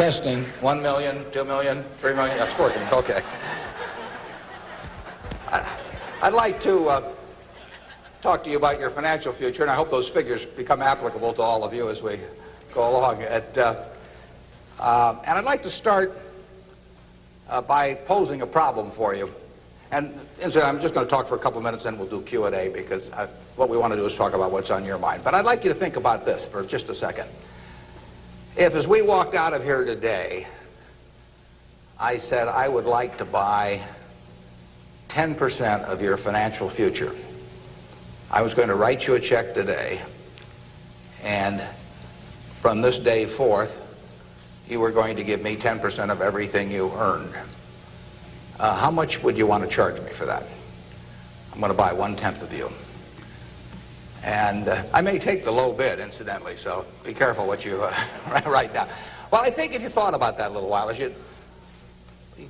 Testing. 1 million, 2 million, 3 million. That's working. Okay. I'd like to talk to you about your financial future, and I hope those figures become applicable to all of you as we go along. And I'd like to start by posing a problem for you. And incidentally, I'm just going to talk for a couple minutes, and we'll do Q&A, because what we want to do is talk about what's on your mind. But I'd like you to think about this for just a second. If, as we walked out of here today, I said I would like to buy 10% of your financial future, I was going to write you a check today, and from this day forth, you were going to give me 10% of everything you earned. How much would you want to charge me for that? I'm going to buy 1/10 of you. And I may take the low bid, incidentally, so be careful what you write down. Well, I think if you thought about that a little while, you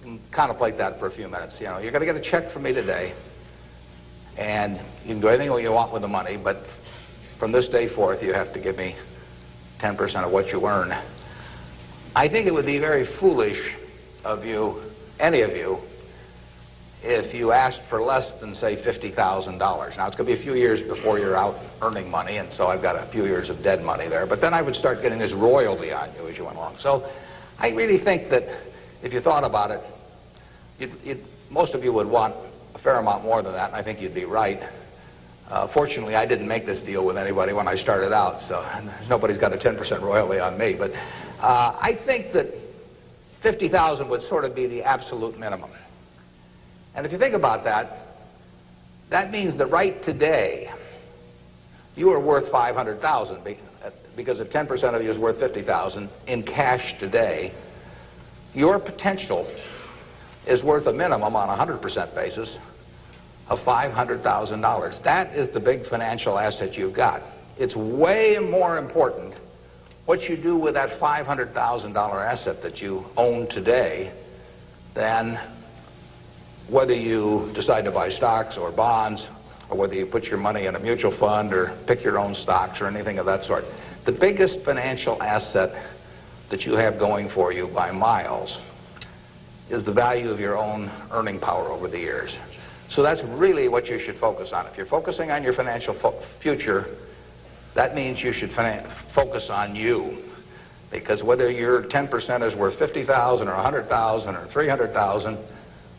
can contemplate that for a few minutes. You know, you're going to get a check from me today, and you can do anything you want with the money, but from this day forth, you have to give me 10% of what you earn. I think it would be very foolish of you, any of you, if you asked for less than, say, $50,000. Now, it's going to be a few years before you're out earning money, and so I've got a few years of dead money there. But then I would start getting this royalty on you as you went along. So I really think that if you thought about it, most of you would want a fair amount more than that, and I think you'd be right. Fortunately, I didn't make this deal with anybody when I started out, so nobody's got a 10% royalty on me. But I think that $50,000 would sort of be the absolute minimum. And if you think about that, that means that right today, you are worth $500,000, because if 10% of you is worth $50,000 in cash today, your potential is worth a minimum on a 100% basis of $500,000. That is the big financial asset you've got. It's way more important what you do with that $500,000 asset that you own today than whether you decide to buy stocks or bonds, or whether you put your money in a mutual fund or pick your own stocks or anything of that sort. The biggest financial asset that you have going for you by miles is the value of your own earning power over the years. So that's really what you should focus on. If you're focusing on your financial future, that means you should focus on you. Because whether your 10% is worth $50,000 or $100,000 or $300,000,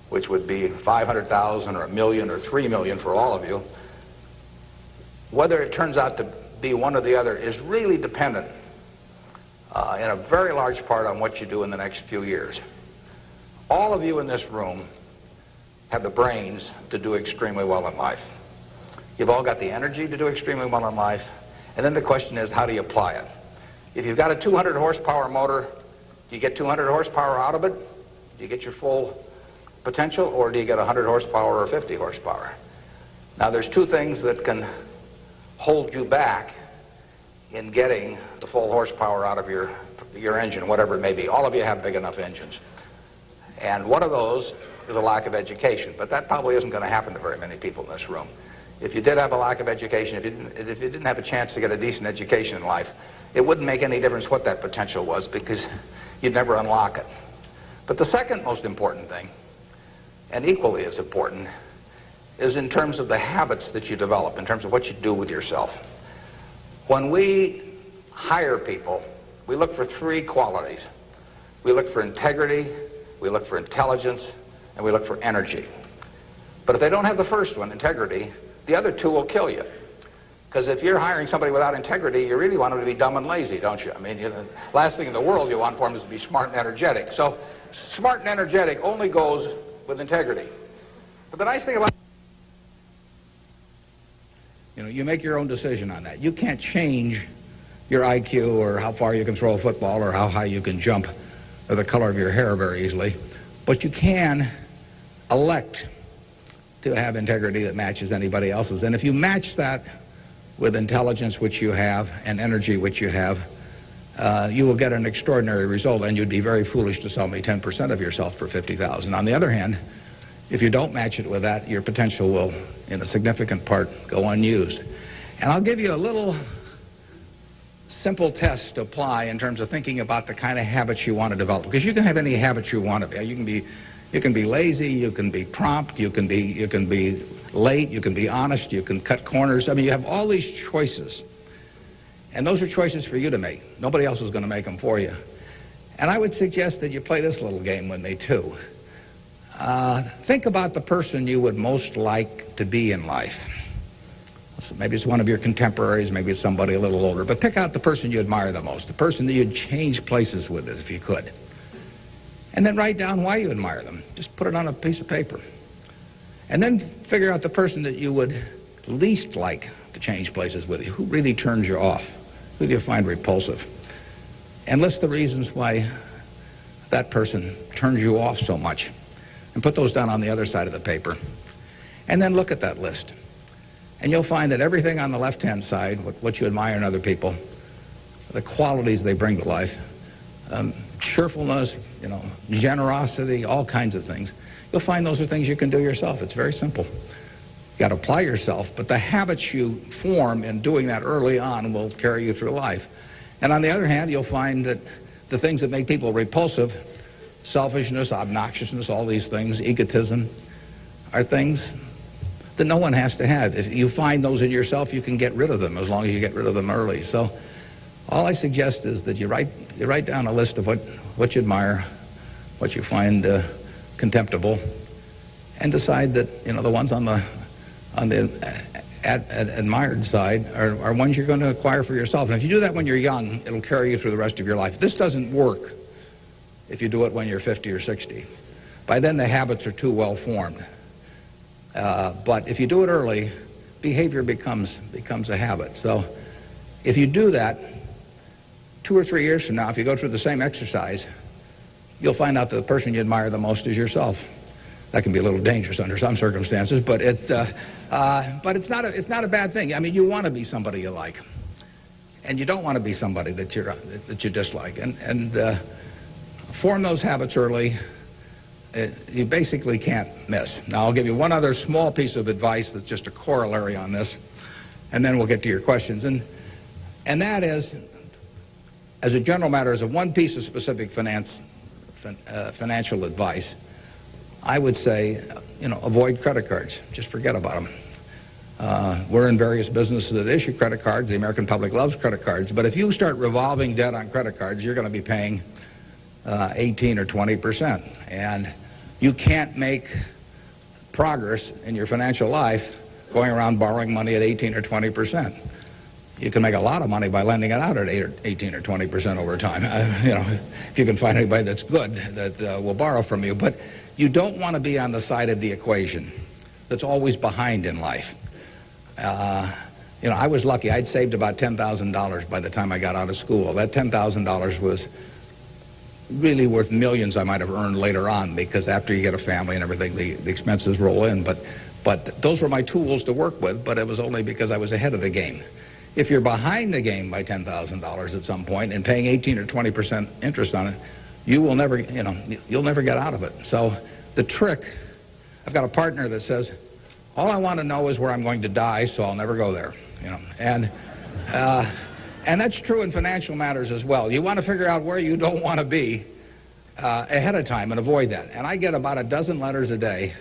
which would be $500,000 or $1 million or $3 million for all of you, whether it turns out to be one or the other is really dependent in a very large part on what you do in the next few years. All of you in this room have the brains to do extremely well in life. You've all got the energy to do extremely well in life, and then the question is, how do you apply it? If you've got a 200 horsepower motor, do you get 200 horsepower out of it? Do you get your full potential, or do you get 100 horsepower or 50 horsepower? Now, there's two things that can hold you back in getting the full horsepower out of your engine, whatever it may be. All of you have big enough engines. And one of those is a lack of education, but that probably isn't going to happen to very many people in this room. If you did have a lack of education, if you didn't have a chance to get a decent education in life, it wouldn't make any difference what that potential was, because you'd never unlock it. But the second most important thing, and equally as important, is in terms of the habits that you develop, in terms of what you do with yourself. When we hire people, we look for three qualities. We look for integrity, we look for intelligence, and we look for energy. But if they don't have the first one, integrity, the other two will kill you. Because if you're hiring somebody without integrity, you really want them to be dumb and lazy, don't you? I mean, last thing in the world you want for them is to be smart and energetic. So smart and energetic only goes with integrity. But the nice thing about, you make your own decision on that. You can't change your IQ or how far you can throw a football or how high you can jump or the color of your hair very easily. But you can elect to have integrity that matches anybody else's. And if you match that with intelligence, which you have, and energy, which you have, you will get an extraordinary result, and you'd be very foolish to sell me 10% of yourself for $50,000. On the other hand, if you don't match it with that, your potential will, in a significant part, go unused. And I'll give you a little simple tests to apply in terms of thinking about the kind of habits you want to develop. Because you can have any habits you want to be. You can be lazy, you can be prompt, you can be late, you can be honest, you can cut corners. I mean, you have all these choices. And those are choices for you to make. Nobody else is going to make them for you. And I would suggest that you play this little game with me, too. Think about the person you would most like to be in life. So maybe it's one of your contemporaries, maybe it's somebody a little older, but pick out the person you admire the most, the person that you'd change places with if you could. And then write down why you admire them. Just put it on a piece of paper. And then figure out the person that you would least like to change places with you. Who really turns you off? Who do you find repulsive? And list the reasons why that person turns you off so much. And put those down on the other side of the paper. And then look at that list. And you'll find that everything on the left-hand side, what you admire in other people, the qualities they bring to life, cheerfulness, generosity, all kinds of things, you'll find those are things you can do yourself. It's very simple. You got to apply yourself, but the habits you form in doing that early on will carry you through life. And on the other hand, you'll find that the things that make people repulsive, selfishness, obnoxiousness, all these things, egotism, are things that no one has to have. If you find those in yourself, you can get rid of them as long as you get rid of them early. So all I suggest is that you write down a list of what you admire, what you find contemptible, and decide that the ones on the admired side are ones you're going to acquire for yourself. And if you do that when you're young, it'll carry you through the rest of your life. This doesn't work if you do it when you're 50 or 60. By then the habits are too well formed. But if you do it early, behavior becomes a habit. So if you do that, 2 or 3 years from now, if you go through the same exercise, you'll find out that the person you admire the most is yourself. That can be a little dangerous under some circumstances, but it's not a bad thing. I mean, you want to be somebody you like, and you don't want to be somebody that you dislike. And form those habits early. You basically can't miss. Now, I'll give you one other small piece of advice that's just a corollary on this, and then we'll get to your questions. And that is, as a general matter, as a one piece of specific financial advice, I would say, avoid credit cards. Just forget about them. We're in various businesses that issue credit cards. The American public loves credit cards. But if you start revolving debt on credit cards, you're going to be paying 18 or 20%. And you can't make progress in your financial life going around borrowing money at 18 or 20%. You can make a lot of money by lending it out at 18 or 20% over time. If you can find anybody that's good that will borrow from you. But you don't want to be on the side of the equation that's always behind in life. I was lucky. I'd saved about $10,000 by the time I got out of school. That $10,000 was really worth millions I might have earned later on, because after you get a family and everything, the expenses roll in. But those were my tools to work with, but it was only because I was ahead of the game. If you're behind the game by $10,000 at some point and paying 18 or 20% interest on it, you will never, you'll never get out of it. So the trick, I've got a partner that says, all I want to know is where I'm going to die, so I'll never go there. And that's true in financial matters as well. You want to figure out where you don't want to be ahead of time and avoid that. And I get about a dozen letters a day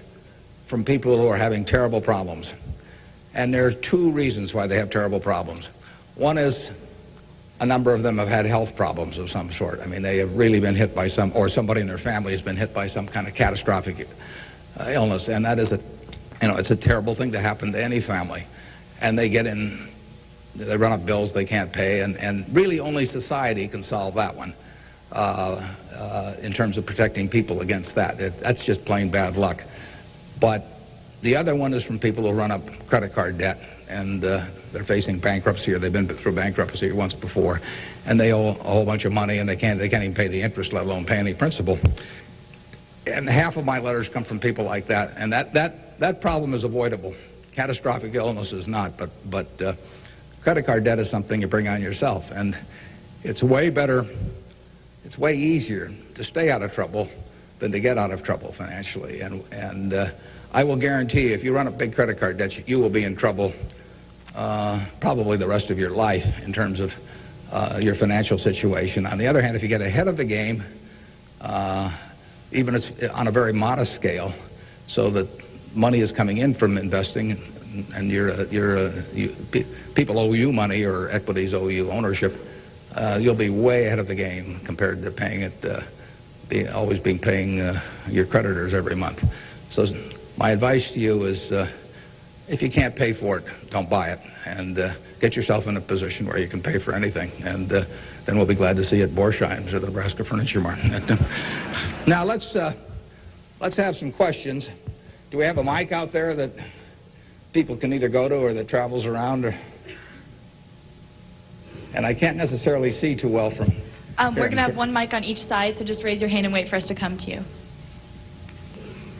from people who are having terrible problems. And there are two reasons why they have terrible problems. One is a number of them have had health problems of some sort. I mean, they have really been hit by or somebody in their family has been hit by some kind of catastrophic illness. And that is it's a terrible thing to happen to any family. And they run up bills they can't pay, and really only society can solve that one in terms of protecting people against that. That's just plain bad luck. But the other one is from people who run up credit card debt, and they're facing bankruptcy, or they've been through bankruptcy once before, and they owe a whole bunch of money, and they can't even pay the interest, let alone pay any principal. And half of my letters come from people like that, and that problem is avoidable. Catastrophic illness is not, but credit card debt is something you bring on yourself, and it's way better, it's way easier to stay out of trouble than to get out of trouble financially. And I will guarantee you, if you run up big credit card debts, you will be in trouble probably the rest of your life in terms of your financial situation. On the other hand, if you get ahead of the game, even it's on a very modest scale, so that money is coming in from investing, and people owe you money or equities owe you ownership, you'll be way ahead of the game compared to paying it, always paying your creditors every month. So my advice to you is, if you can't pay for it, don't buy it, and get yourself in a position where you can pay for anything, and then we'll be glad to see you at Borsheim's or the Nebraska Furniture Mart. Now let's have some questions. Do we have a mic out there that people can either go to or that travels around? And I can't necessarily see too well from we're going to have one mic on each side, so just raise your hand and wait for us to come to you.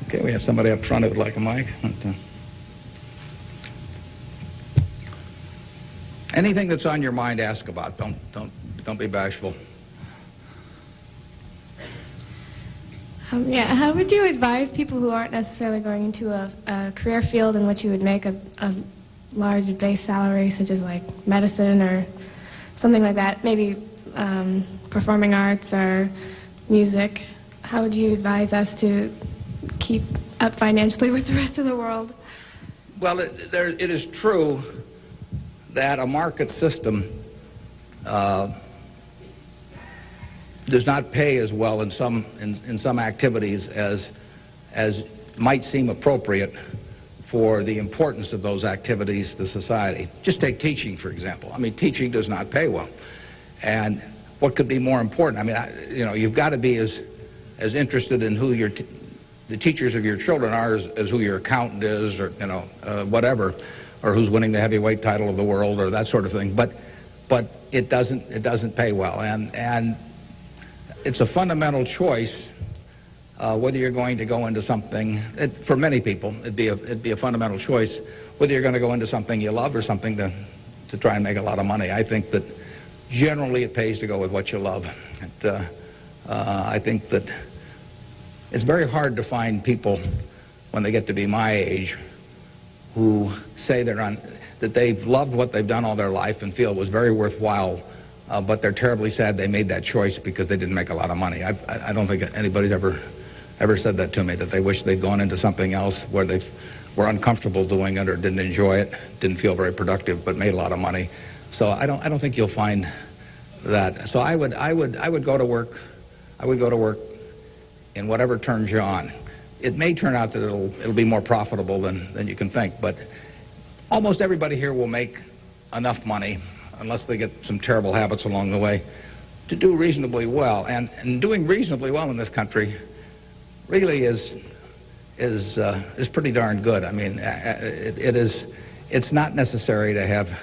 Okay, we have somebody up front who would like a mic. Anything that's on your mind, ask about. Don't be bashful. Yeah, how would you advise people who aren't necessarily going into a career field in which you would make a large base salary, such as like medicine or something like that, maybe performing arts or music? How would you advise us to keep up financially with the rest of the world? Well, it is true that a market system does not pay as well in some activities as might seem appropriate for the importance of those activities to society. Just take teaching, for example. I mean, teaching does not pay well. And what could be more important? I mean, you've got to be as interested in who the teachers of your children are as who your accountant is, or whatever, or who's winning the heavyweight title of the world, or that sort of thing. But it doesn't pay well, and it's a fundamental choice whether you're going to go into something. For many people, it'd be a fundamental choice whether you're going to go into something you love or something to try and make a lot of money. I think that generally it pays to go with what you love. I think that it's very hard to find people when they get to be my age who say that they've loved what they've done all their life and feel it was very worthwhile, but they're terribly sad they made that choice because they didn't make a lot of money. I don't think anybody's ever said that to me, that they wish they'd gone into something else where they were uncomfortable doing it or didn't enjoy it, didn't feel very productive, but made a lot of money. So I don't think you'll find that. So I would go to work. I would go to work in whatever turns you on. It may turn out that it'll be more profitable than you can think, but almost everybody here will make enough money, unless they get some terrible habits along the way, to do reasonably well. And doing reasonably well in this country really is pretty darn good. I mean, it's not necessary to have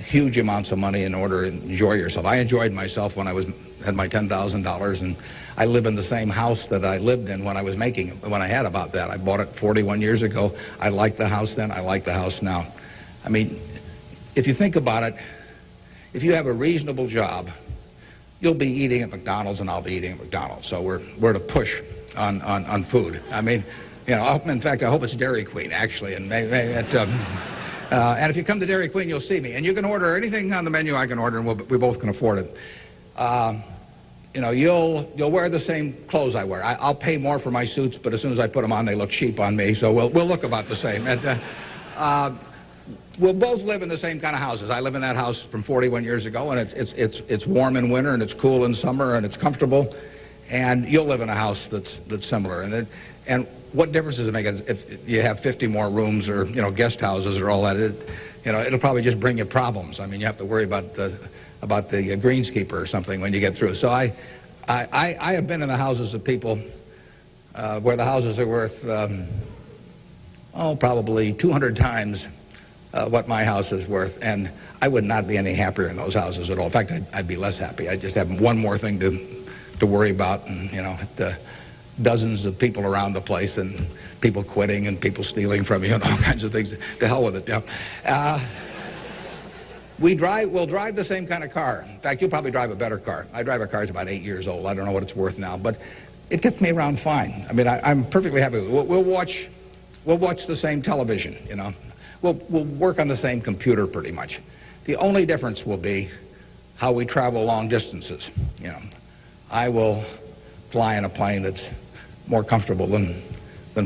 huge amounts of money in order to enjoy yourself. I enjoyed myself when I had my $10,000, and I live in the same house that I lived in when I was making it, when I had about that. I bought it 41 years ago. I liked the house then. I like the house now. I mean, if you think about it, if you have a reasonable job, you'll be eating at McDonald's and I'll be eating at McDonald's. So we're to push on food. I mean, in fact, I hope it's Dairy Queen, actually. And and if you come to Dairy Queen, you'll see me. And you can order anything on the menu I can order, and we both can afford it. You'll wear the same clothes I wear. I'll pay more for my suits, but as soon as I put them on, they look cheap on me. So we'll look about the same. And we'll both live in the same kind of houses. I live in that house from 41 years ago, and it's warm in winter, and it's cool in summer, and it's comfortable. And you'll live in a house that's similar. And what difference does it make if you have 50 more rooms or guest houses or all that? It'll probably just bring you problems. I mean, you have to worry about the greenskeeper or something when you get through. So I have been in the houses of people where the houses are worth probably 200 times what my house is worth, and I would not be any happier in those houses at all. In fact, I'd be less happy. I just have one more thing to worry about, and dozens of people around the place, and people quitting, and people stealing from you, and all kinds of things. To hell with it. We'll drive the same kind of car. In fact, you'll probably drive a better car. I drive a car that's about 8 years old. I don't know what it's worth now, but it gets me around fine. I mean, I'm perfectly happy. We'll watch the same television. We'll work on the same computer pretty much. The only difference will be how we travel long distances. You know, I will fly in a plane that's more comfortable than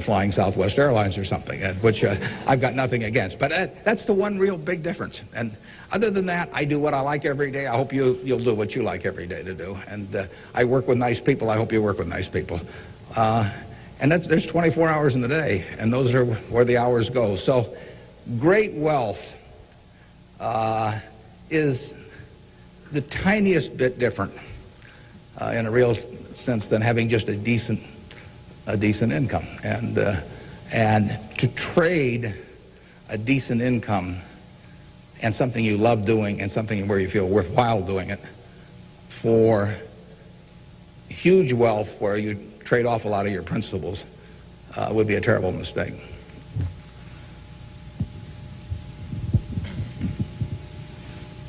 flying Southwest Airlines or something, which I've got nothing against. But that's the one real big difference. And other than that, I do what I like every day. I hope you'll do what you like every day to do. And I work with nice people. I hope you work with nice people. And there's 24 hours in the day, and those are where the hours go. So great wealth is the tiniest bit different in a real sense than having just a decent income. And to trade a decent income and something you love doing and something where you feel worthwhile doing it for huge wealth where you trade off a lot of your principles would be a terrible mistake.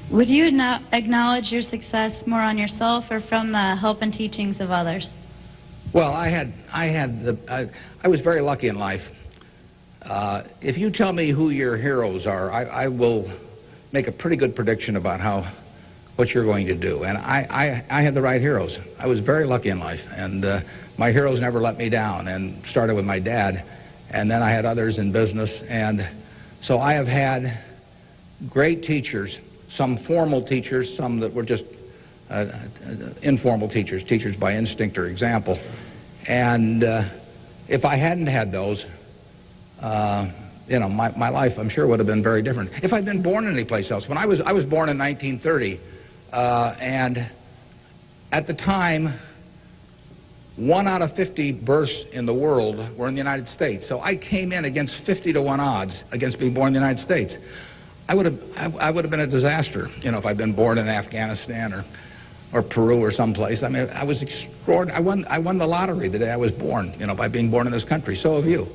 Would you acknowledge your success more on yourself or from the help and teachings of others? Well, I was very lucky in life. If you tell me who your heroes are, I will make a pretty good prediction about what you're going to do. And I had the right heroes. I was very lucky in life, and my heroes never let me down. And started with my dad, and then I had others in business, and so I have had great teachers. Some formal teachers, some that were just informal teachers by instinct or example. And if I hadn't had those, you know, my life, I'm sure, would have been very different. If I'd been born anyplace else. When I was born in 1930, and at the time, 1 out of 50 births in the world were in the United States. So I came in against 50 to 1 odds against being born in the United States. I would have been a disaster, you know, if I'd been born in Afghanistan or Peru or someplace. I mean, I was extraordinary. I won the lottery the day I was born, you know, by being born in this country. So have you.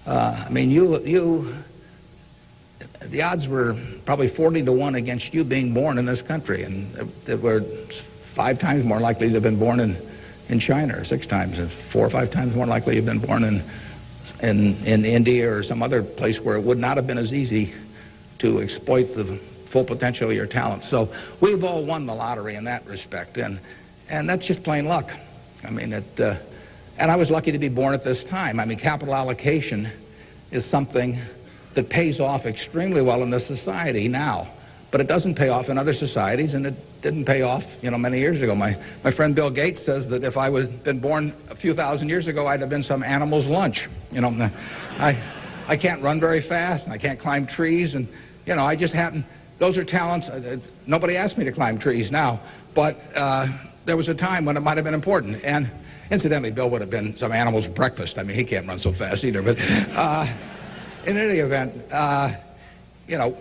I mean, the odds were probably 40 to 1 against you being born in this country, and they were 5 times more likely to have been born in China, or 6 times, and 4 or 5 times more likely to have been born in India or some other place where it would not have been as easy to exploit the full potential of your talent. So we've all won the lottery in that respect, and that's just plain luck. I mean, and I was lucky to be born at this time. I mean, capital allocation is something that pays off extremely well in this society now, but it doesn't pay off in other societies, and it didn't pay off, you know, many years ago. My friend Bill Gates says that if I was been born a few thousand years ago, I'd have been some animal's lunch. You know, I can't run very fast, and I can't climb trees, and you know, I just happen. Those are talents. Nobody asked me to climb trees now, but there was a time when it might have been important. And incidentally, Bill would have been some animal's breakfast. I mean, he can't run so fast either. But in any event, you know,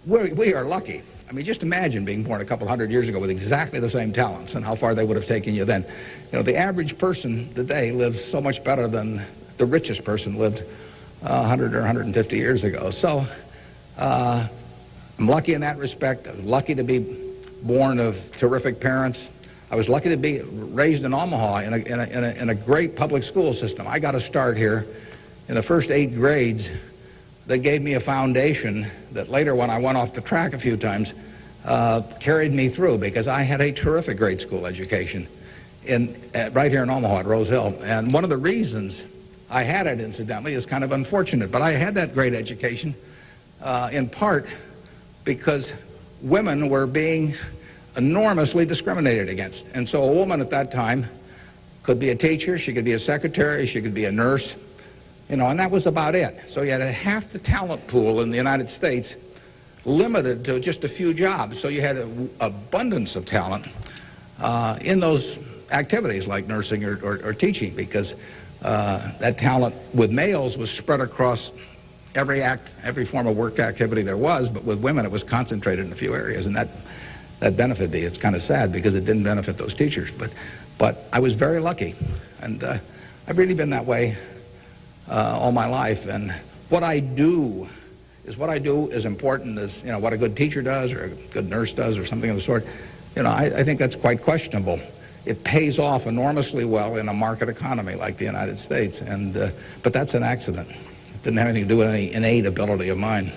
we are lucky. I mean, just imagine being born a couple hundred years ago with exactly the same talents and how far they would have taken you then. You know, the average person today lives so much better than the richest person lived 100 or 150 years ago. So I'm lucky in that respect. I was lucky to be born of terrific parents. I was lucky to be raised in Omaha in a great public school system. I got a start here in the first 8 grades that gave me a foundation that later, when I went off the track a few times, carried me through, because I had a terrific grade school education right here in Omaha at Rose Hill. And one of the reasons I had it, incidentally, is kind of unfortunate, but I had that great education in part because women were being enormously discriminated against. And so a woman at that time could be a teacher, she could be a secretary, she could be a nurse, you know, and that was about it. So you had half the talent pool in the United States limited to just a few jobs. So you had an abundance of talent in those activities like nursing or teaching, because that talent with males was spread across every form of work activity there was, but with women it was concentrated in a few areas, and that benefited me. It's kind of sad because it didn't benefit those teachers, but I was very lucky, and I've really been that way all my life. And what I do is important as, you know, what a good teacher does or a good nurse does or something of the sort. You know, I think that's quite questionable. It pays off enormously well in a market economy like the United States, and but that's an accident. It didn't have anything to do with any innate ability of mine.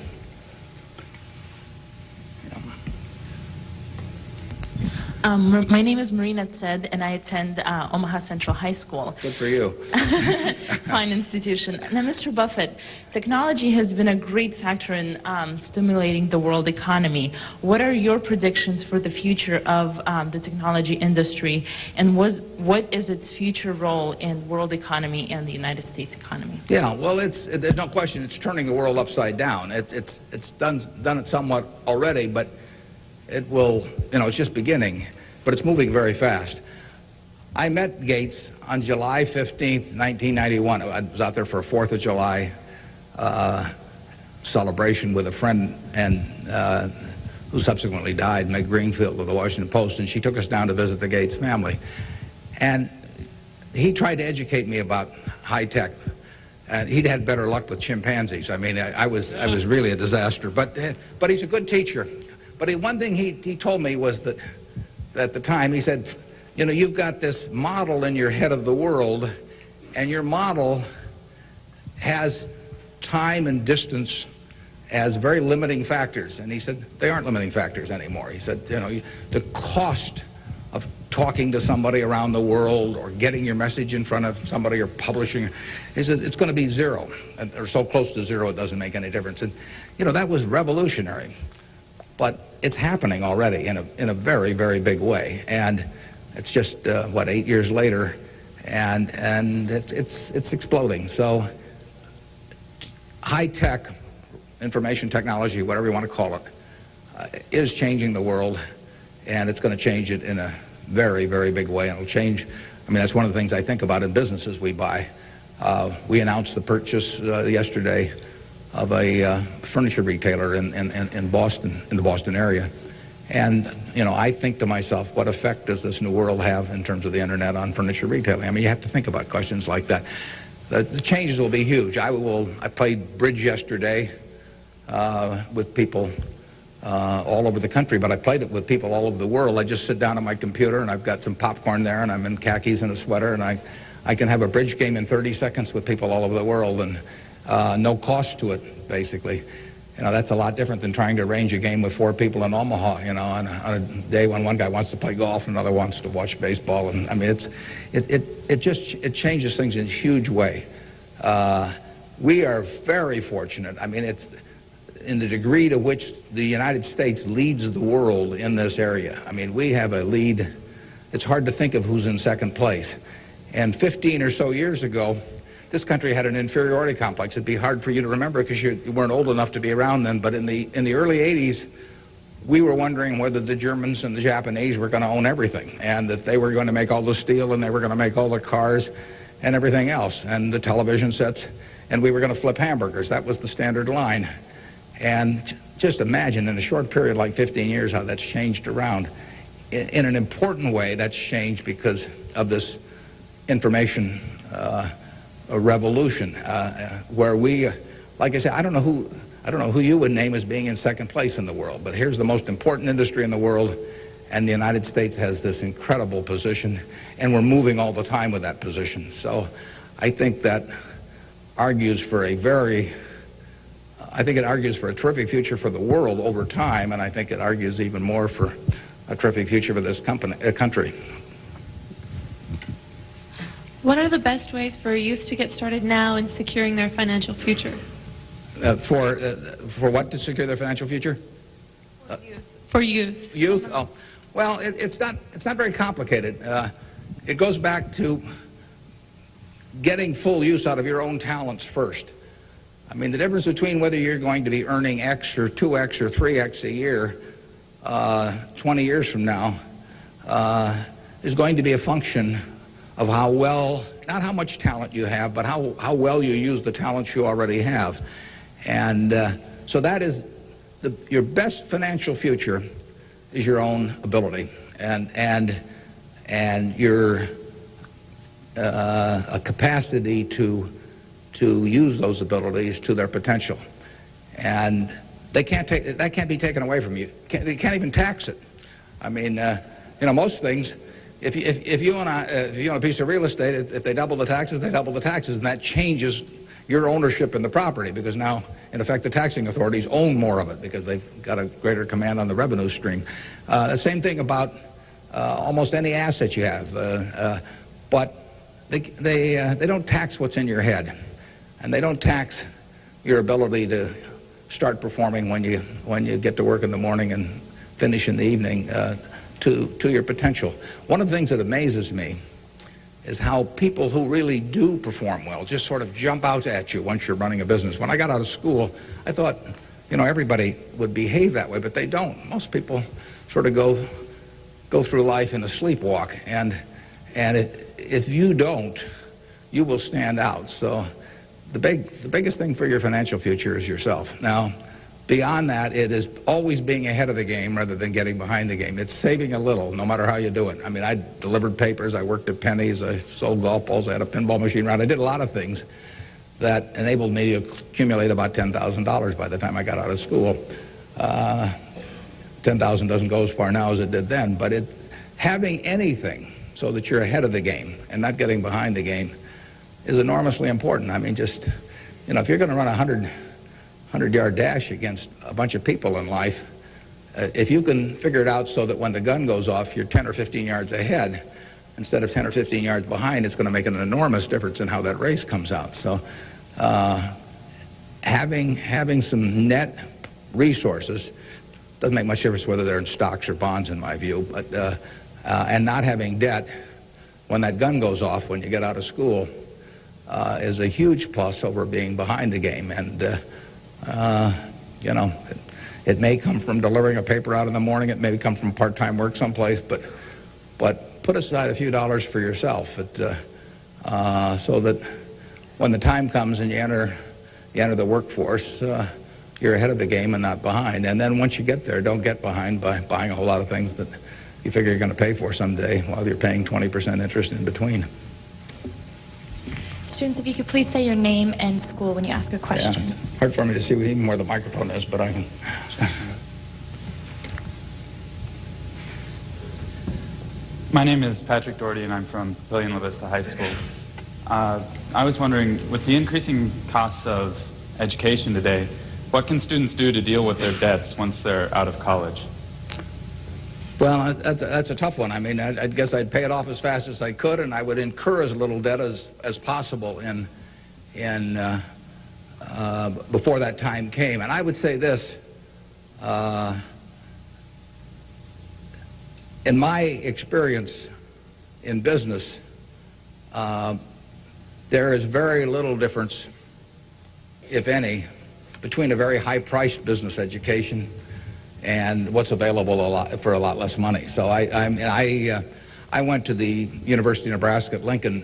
My name is Marina Tsed, and I attend Omaha Central High School. Good for you. Fine institution. Now, Mr. Buffett, technology has been a great factor in stimulating the world economy. What are your predictions for the future of the technology industry, and what is its future role in world economy and the United States economy? Yeah, well, there's no question it's turning the world upside down. It's done it somewhat already, but it will, it's just beginning, but it's moving very fast. I met Gates on July 15th, 1991. I was out there for a 4th of July celebration with a friend and who subsequently died, Meg Greenfield of the Washington Post, and she took us down to visit the Gates family. And he tried to educate me about high tech. And he'd had better luck with chimpanzees. I mean, I was really a disaster. But he's a good teacher. But one thing he told me was that at the time, he said, you've got this model in your head of the world, and your model has time and distance as very limiting factors. And he said, they aren't limiting factors anymore. He said, the cost of talking to somebody around the world or getting your message in front of somebody or publishing, he said, it's going to be zero, or so close to zero it doesn't make any difference. And, that was revolutionary. But it's happening already in a very, very big way. And it's just, 8 years later, and it's exploding. So high-tech information technology, whatever you want to call it, is changing the world, and it's going to change it in a very, very big way. And it'll change, that's one of the things I think about in businesses we buy. We announced the purchase yesterday of a furniture retailer in Boston, in the Boston area. And, I think to myself, what effect does this new world have in terms of the internet on furniture retailing? You have to think about questions like that. The changes will be huge. I played bridge yesterday with people all over the country, but I played it with people all over the world. I just sit down on my computer, and I've got some popcorn there, and I'm in khakis and a sweater, and I can have a bridge game in 30 seconds with people all over the world, and no cost to it, basically. That's a lot different than trying to arrange a game with 4 people in Omaha, on a day when one guy wants to play golf and another wants to watch baseball. And it changes things in a huge way. We are very fortunate. It's in the degree to which the United States leads the world in this area. We have a lead. It's hard to think of who's in second place. And 15 or so years ago, this country had an inferiority complex. It'd be hard for you to remember because you weren't old enough to be around then, but in the early 80s, we were wondering whether the Germans and the Japanese were going to own everything, and that they were going to make all the steel, and they were going to make all the cars and everything else, and the television sets, and we were going to flip hamburgers. That was the standard line. And just imagine in a short period like 15 years how that's changed around. In an important way, that's changed because of this information a revolution, where we, like I said, I don't know who you would name as being in second place in the world, but here's the most important industry in the world, and the United States has this incredible position, and we're moving all the time with that position. So I think that argues for it argues for a terrific future for the world over time, and I think it argues even more for a terrific future for this country. What are the best ways for youth to get started now in securing their financial future? For what to secure their financial future? For youth. Youth? Oh, well, it's not very complicated. It goes back to getting full use out of your own talents first. The difference between whether you're going to be earning X or 2X or 3X a year 20 years from now is going to be a function of how well, not how much talent you have, but how well you use the talents you already have. And so that is your best financial future is your own ability and your a capacity to use those abilities to their potential. And that can't be taken away from you. They can't even tax it. Most things, if you own a piece of real estate, if they double the taxes, they double the taxes, and that changes your ownership in the property, because now, in effect, the taxing authorities own more of it because they've got a greater command on the revenue stream. The same thing about almost any asset you have. But they don't tax what's in your head, and they don't tax your ability to start performing when you get to work in the morning and finish in the evening to your potential. One of the things that amazes me is how people who really do perform well just sort of jump out at you once you're running a business. When I got out of school, I thought, everybody would behave that way, but they don't. Most people sort of go through life in a sleepwalk, and if you don't, you will stand out. So the biggest thing for your financial future is yourself. Now, beyond that, it is always being ahead of the game rather than getting behind the game. It's saving a little, no matter how you do it. I mean, I delivered papers, I worked at Penny's, I sold golf balls, I had a pinball machine around. I did a lot of things that enabled me to accumulate about $10,000 by the time I got out of school. 10,000 doesn't go as far now as it did then, but having anything so that you're ahead of the game and not getting behind the game is enormously important. I mean, just, if you're going to run a 100-yard dash against a bunch of people in life, if you can figure it out so that when the gun goes off, you're 10 or 15 yards ahead instead of 10 or 15 yards behind, it's going to make an enormous difference in how that race comes out. So having some net resources doesn't make much difference whether they're in stocks or bonds, in my view, but and not having debt when that gun goes off when you get out of school is a huge plus over being behind the game. And it may come from delivering a paper out in the morning, it may come from part-time work someplace, but put aside a few dollars for yourself so that when the time comes and you enter the workforce, you're ahead of the game and not behind. And then once you get there, don't get behind by buying a whole lot of things that you figure you're going to pay for someday while you're paying 20% interest in between. Students, if you could please say your name and school when you ask a question. Yeah, it's hard for me to see even where the microphone is, but I can. My name is Patrick Doherty, and I'm from Papillion La Vista High School. I was wondering, with the increasing costs of education today, what can students do to deal with their debts once they're out of college? Well, that's a tough one. I mean, I guess I'd pay it off as fast as I could, and I would incur as little debt as possible before that time came. And I would say this, in my experience in business, there is very little difference, if any, between a very high-priced business education and what's available for a lot less money. So I went to the University of Nebraska at Lincoln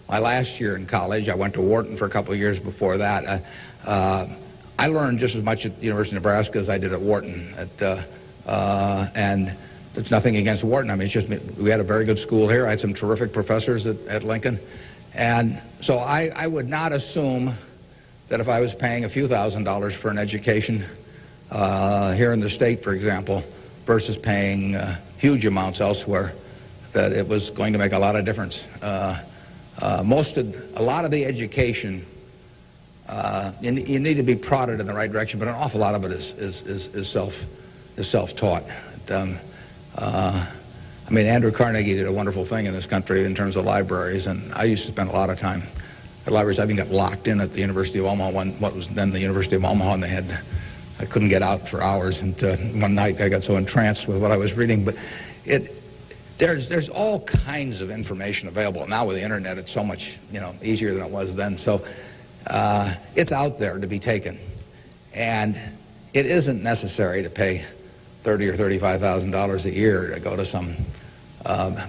my last year in college. I went to Wharton for a couple of years before that. I learned just as much at the University of Nebraska as I did at Wharton. And it's nothing against Wharton. I mean, it's just we had a very good school here. I had some terrific professors at Lincoln. And so I would not assume that if I was paying a few $1,000s for an education here in the state, for example, versus paying huge amounts elsewhere, that it was going to make a lot of difference. A lot of the education, you need to be prodded in the right direction, but an awful lot of it is self-taught. I mean, Andrew Carnegie did a wonderful thing in this country in terms of libraries, and I used to spend a lot of time at libraries. I even got locked in at the University of Omaha, what was then the University of Omaha, and I couldn't get out for hours. And one night I got so entranced with what I was reading. But there's all kinds of information available now with the internet. It's so much easier than it was then. So it's out there to be taken, and it isn't necessary to pay $30,000 or $35,000 a year to go to some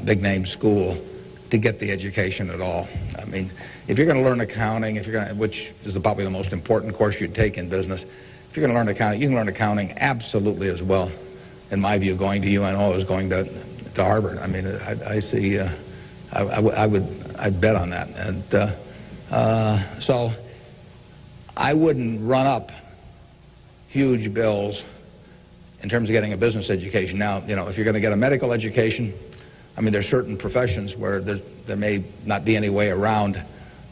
big name school to get the education at all. I mean, if you're going to learn accounting, which is probably the most important course you'd take in business, if you're going to learn accounting, you can learn accounting absolutely as well, in my view, going to UNO as going to Harvard. I mean, I see, I'd bet on that. And so I wouldn't run up huge bills in terms of getting a business education. Now, if you're going to get a medical education, I mean, there's certain professions where there may not be any way around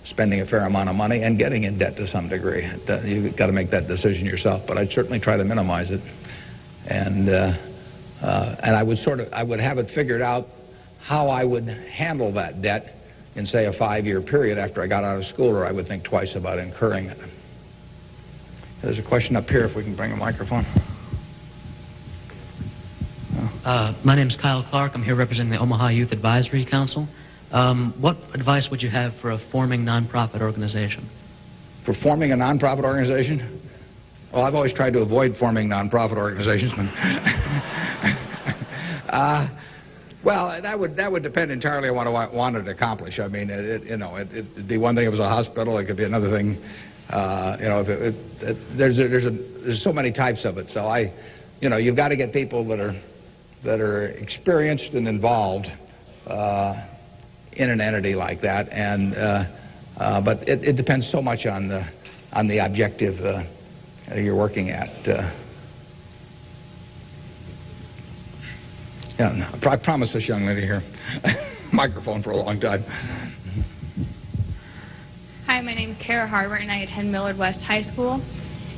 spending a fair amount of money and getting in debt to some degree. You've got to make that decision yourself, but I'd certainly try to minimize it. And And I would have it figured out how I would handle that debt in, say, a 5-year period after I got out of school, or I would think twice about incurring it. There's a question up here, if we can bring a microphone. My name is Kyle Clark. I'm here representing the Omaha Youth Advisory Council. What advice would you have for a forming nonprofit organization? For forming a nonprofit organization? Well, I've always tried to avoid forming nonprofit organizations. But well, that would depend entirely on what I wanted to accomplish. I mean, it'd be one thing if it was a hospital. It could be another thing. There's so many types of it. So you've got to get people that are experienced and involved in an entity like that. And but it depends so much on the objective you're working at. Yeah, no, I promised this young lady here microphone for a long time. Hi, my name is Kara Harbert, and I attend Millard West High School.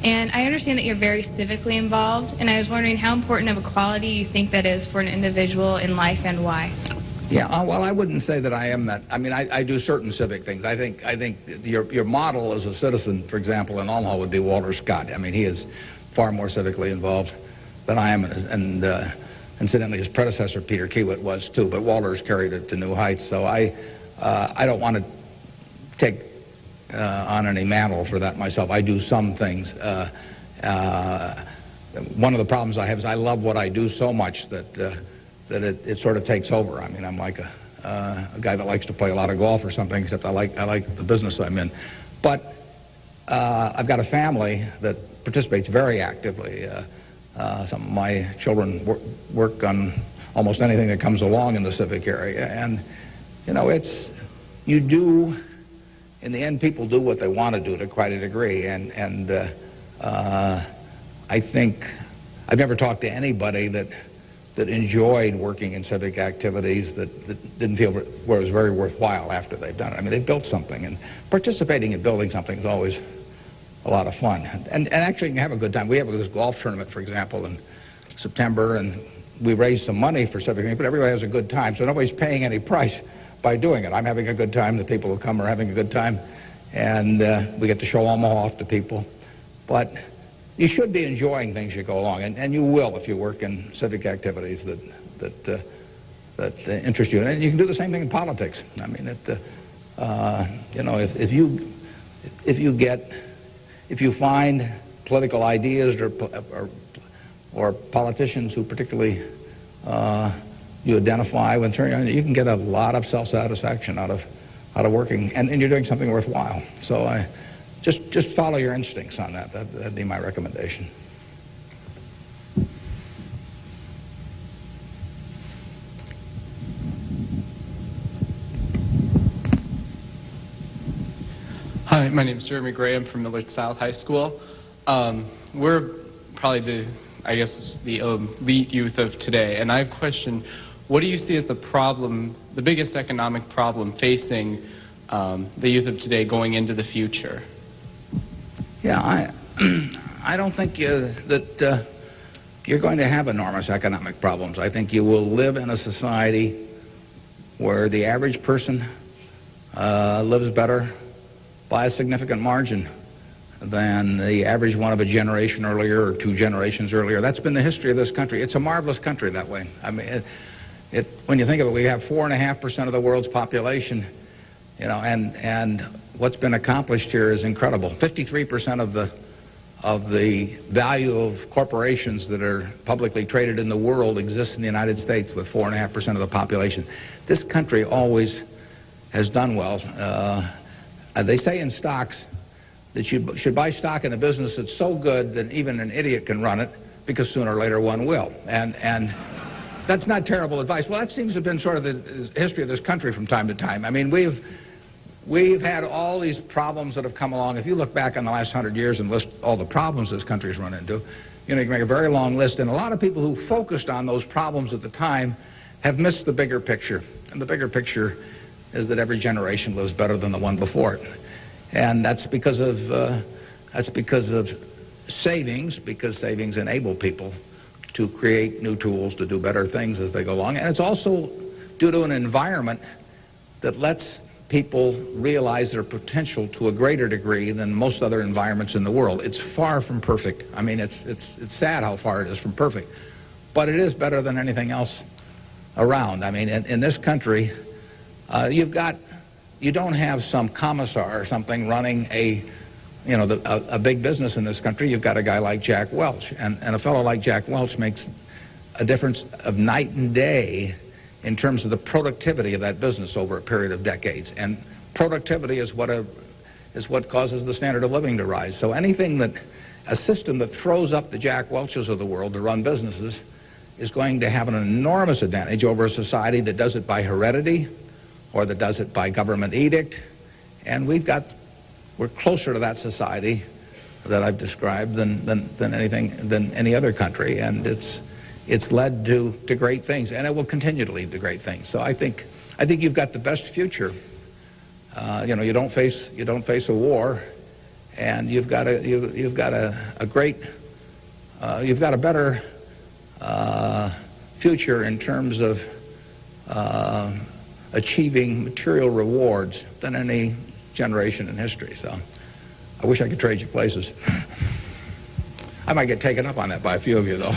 And I understand that you're very civically involved, and I was wondering how important of a quality you think that is for an individual in life and why. Yeah, well, I wouldn't say that I am that. I mean, I do certain civic things. I think your model as a citizen, for example, in Omaha would be Walter Scott. I mean, he is far more civically involved than I am, and incidentally, his predecessor, Peter Kiewit, was too, but Walter's carried it to new heights. So I don't want to take on any mantle for that myself. I do some things. One of the problems I have is I love what I do so much that it sort of takes over. I mean, I'm like a guy that likes to play a lot of golf or something, except I like the business I'm in. But I've got a family that participates very actively. Some of my children work on almost anything that comes along in the civic area. And, you do, in the end, people do what they want to do to quite a degree. And I think I've never talked to anybody that enjoyed working in civic activities that didn't feel where it was very worthwhile after they've done it. I mean, they've built something, and participating in building something is always a lot of fun. And actually, you can have a good time. We have this golf tournament, for example, in September, and we raise some money for civic things, but everybody has a good time, so nobody's paying any price by doing it. I'm having a good time. The people who come are having a good time, and we get to show Omaha off to people. But you should be enjoying things as you go along, and you will if you work in civic activities that interest you. And you can do the same thing in politics. I mean, if you find political ideas or politicians who particularly you identify with, you can get a lot of self-satisfaction out of working, and you're doing something worthwhile. So just follow your instincts on that. That'd be my recommendation. Hi, my name is Jeremy Graham from Millard South High School. We're probably the elite youth of today, and I have a question. What do you see as the biggest economic problem facing the youth of today going into the future? Yeah, I don't think that you're going to have enormous economic problems. I think you will live in a society where the average person lives better by a significant margin than the average one of a generation earlier or 2 generations earlier. That's been the history of this country. It's a marvelous country that way. I mean, when you think of it, we have 4.5% of the world's population, and what's been accomplished here is incredible. 53% of the value of corporations that are publicly traded in the world exists in the United States with 4.5% of the population. This country always has done well. They say in stocks that you should buy stock in a business that's so good that even an idiot can run it, because sooner or later one will. And that's not terrible advice. Well, that seems to have been sort of the history of this country from time to time. I mean, we've had all these problems that have come along. If you look back on the last 100 years and list all the problems this country's run into, you can make a very long list. And a lot of people who focused on those problems at the time have missed the bigger picture. And the bigger picture is that every generation lives better than the one before it. And that's because of savings, because savings enable people to create new tools to do better things as they go along. And it's also due to an environment that lets people realize their potential to a greater degree than most other environments in the world. It's far from perfect. I mean, it's sad how far it is from perfect, but it is better than anything else around. I mean, in this country, you don't have some commissar or something running a big business in this country. You've got a guy like Jack Welch, and a fellow like Jack Welch makes a difference of night and day in terms of the productivity of that business over a period of decades. And productivity is what causes the standard of living to rise. So a system that throws up the Jack Welches of the world to run businesses is going to have an enormous advantage over a society that does it by heredity or that does it by government edict. And we're closer to that society that I've described than any other country, and it's led to great things, and it will continue to lead to great things. So I think you've got the best future. You don't face a war, and you've got a better future in terms of achieving material rewards than any generation in history. So I wish I could trade you places. I might get taken up on that by a few of you, though.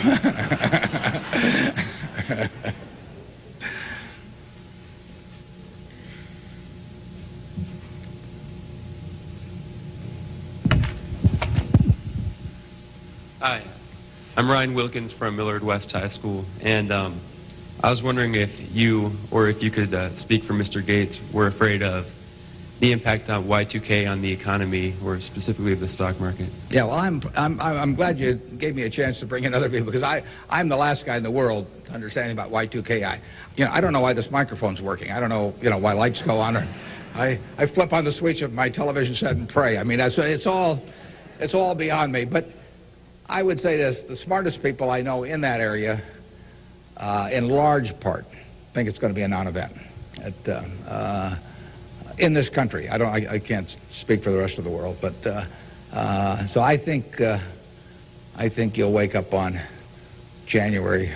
Hi, I'm Ryan Wilkins from Millard West High School, and I was wondering if you could speak for Mr. Gates, were afraid of the impact on Y2K on the economy, or specifically the stock market. Yeah, well, I'm glad you gave me a chance to bring in other people, because I'm the last guy in the world to understand about Y2K. I don't know why this microphone's working. I don't know, why lights go on. Or I flip on the switch of my television set and pray. I mean, it's all beyond me. But I would say this: the smartest people I know in that area, in large part, think it's going to be a non-event. In this country. I can't speak for the rest of the world, but so I think you'll wake up on January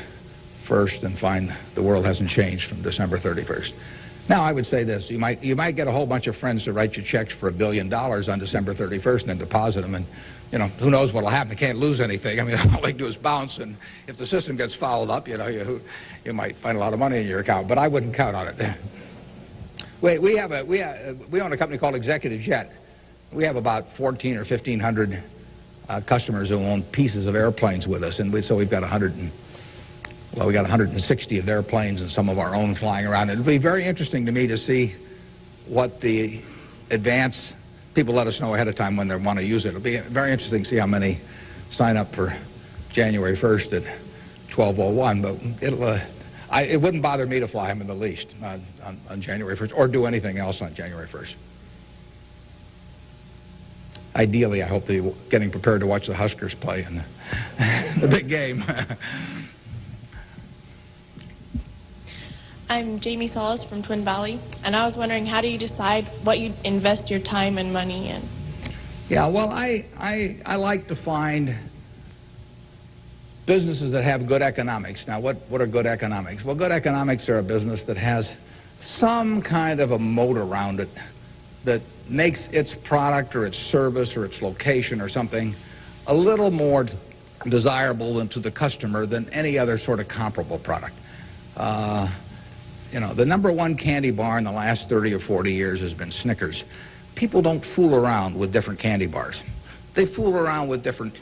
1st and find the world hasn't changed from December 31st. Now, I would say this: you might get a whole bunch of friends to write you checks for $1 billion on December 31st and then deposit them, and who knows what'll happen? You can't lose anything. I mean, all they do is bounce, and if the system gets fouled up, you might find a lot of money in your account. But I wouldn't count on it. We own a company called Executive Jet. We have about 1,400 or 1,500 customers who own pieces of airplanes with us, and so we've got 160 of their planes and some of our own flying around. It'll be very interesting to me to see what the advance people let us know ahead of time when they want to use it. It'll be very interesting to see how many sign up for January 1st at 12:01, but it wouldn't bother me to fly them in the least on January 1st or do anything else on January 1st. Ideally, I hope they're getting prepared to watch the Huskers play in the big game. I'm Jamie Solis from Twin Valley, and I was wondering, how do you decide what you invest your time and money in? Yeah, well, I like to find businesses that have good economics. Now, what are good economics? Well, good economics are a business that has some kind of a moat around it that makes its product or its service or its location or something a little more desirable to the customer than any other sort of comparable product. The #1 candy bar in the last 30 or 40 years has been Snickers. People don't fool around with different candy bars. They fool around with different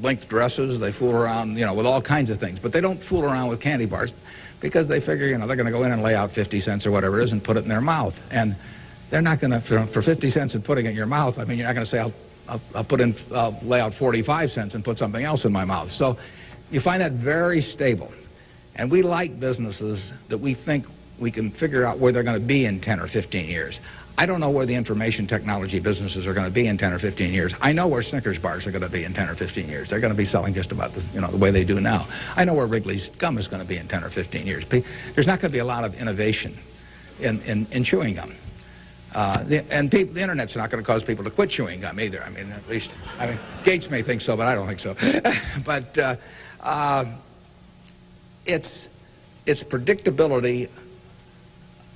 length dresses, they fool around, with all kinds of things, but they don't fool around with candy bars because they figure, they're going to go in and lay out 50 cents or whatever it is and put it in their mouth. And they're not going to, for 50 cents and putting it in your mouth, I mean, you're not going to say, I'll lay out 45 cents and put something else in my mouth. So you find that very stable. And we like businesses that we think we can figure out where they're going to be in 10 or 15 years. I don't know where the information technology businesses are going to be in 10 or 15 years. I know where Snickers bars are going to be in 10 or 15 years. They're going to be selling just about the way they do now. I know where Wrigley's gum is going to be in 10 or 15 years. There's not going to be a lot of innovation in chewing gum. The internet's not going to cause people to quit chewing gum either. I mean, Gates may think so, but I don't think so. But it's predictability